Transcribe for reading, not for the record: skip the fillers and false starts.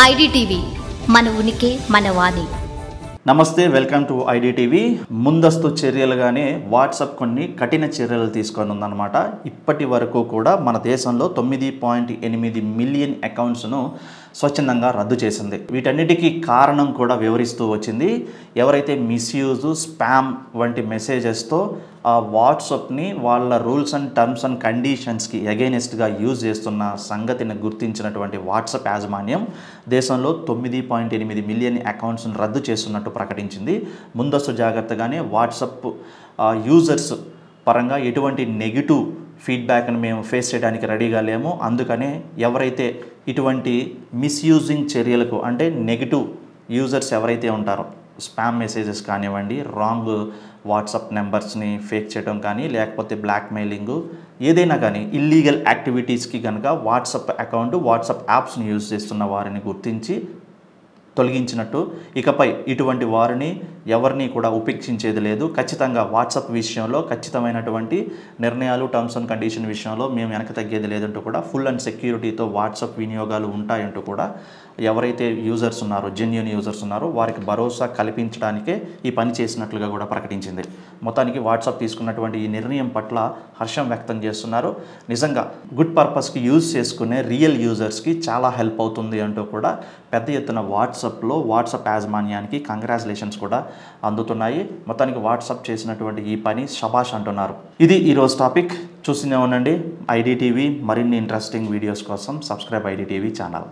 IDTV మన ఉనికి మన వాణి. నమస్తే, వెల్కమ్ టు ఐడిటీవీ. ముందస్తు చర్యలుగానే వాట్సాప్ కొన్ని కఠిన చర్యలు తీసుకొని ఉందన్నమాట. ఇప్పటి వరకు కూడా మన దేశంలో 9.8 మిలియన్ అకౌంట్స్ను స్వచ్ఛందంగా రద్దు చేసింది. వీటన్నిటికీ కారణం కూడా వివరిస్తూ వచ్చింది. ఎవరైతే మిస్యూజ్, స్పామ్ వంటి మెసేజెస్తో ఆ వాట్సాప్ని వాళ్ళ రూల్స్ అండ్ టర్మ్స్ అండ్ కండిషన్స్కి అగైనెస్ట్గా యూజ్ చేస్తున్న సంగతిని గుర్తించినటువంటి వాట్సాప్ యాజమాన్యం దేశంలో 9.8 మిలియన్ అకౌంట్స్ను రద్దు చేస్తున్నట్టు ప్రకటించింది. ముందస్తు జాగ్రత్తగానే వాట్సాప్ యూజర్స్ పరంగా ఎటువంటి నెగిటివ్ ఫీడ్బ్యాక్ని మేము ఫేస్ చేయడానికి రెడీగా లేము. అందుకనే ఎవరైతే ఇటువంటి మిస్యూజింగ్ చర్యలకు, అంటే నెగిటివ్ యూజర్స్ ఎవరైతే ఉంటారో, స్పామ్ మెసేజెస్ కానివ్వండి, రాంగ్ వాట్సాప్ నెంబర్స్ని ఫేక్ చేయడం కానీ, లేకపోతే బ్లాక్మెయిలింగు, ఏదైనా కానీ ఇల్లీగల్ యాక్టివిటీస్కి కనుక వాట్సాప్ అకౌంట్, వాట్సాప్ యాప్స్ని యూజ్ చేస్తున్న వారిని గుర్తించి తొలగించినట్టు, ఇకపై ఇటువంటి వారిని ఎవరిని కూడా ఉపేక్షించేది లేదు. ఖచ్చితంగా వాట్సాప్ విషయంలో ఖచ్చితమైనటువంటి నిర్ణయాలు, టర్మ్స్ అండ్ కండిషన్ విషయంలో మేము వెనక తగ్గేది లేదంటూ కూడా, ఫుల్ అండ్ సెక్యూరిటీతో వాట్సాప్ వినియోగాలు ఉంటాయంటూ కూడా ఎవరైతే యూజర్స్ ఉన్నారో, జెన్యూన్ యూజర్స్ ఉన్నారో వారికి భరోసా కల్పించడానికే ఈ పని చేసినట్లుగా కూడా ప్రకటించింది. మొత్తానికి వాట్సాప్ తీసుకున్నటువంటి ఈ నిర్ణయం పట్ల హర్షం వ్యక్తం చేస్తున్నారు. నిజంగా గుడ్ పర్పస్కి యూజ్ చేసుకునే రియల్ యూజర్స్కి చాలా హెల్ప్ అవుతుంది అంటూ కూడా పెద్ద ఎత్తున వాట్సాప్ యాజమాన్యానికి కంగ్రాచులేషన్స్ కూడా అందుతున్నాయి. మొత్తానికి వాట్సాప్ చేసినటువంటి ఈ పని శభాష్ అంటున్నారు. ఇది ఈరోజు టాపిక్. చూస్తూనే ఉండండి ఐడిటీవీ. మరిన్ని ఇంట్రెస్టింగ్ వీడియోస్ కోసం సబ్స్క్రైబ్ ఐడిటీవీ ఛానల్.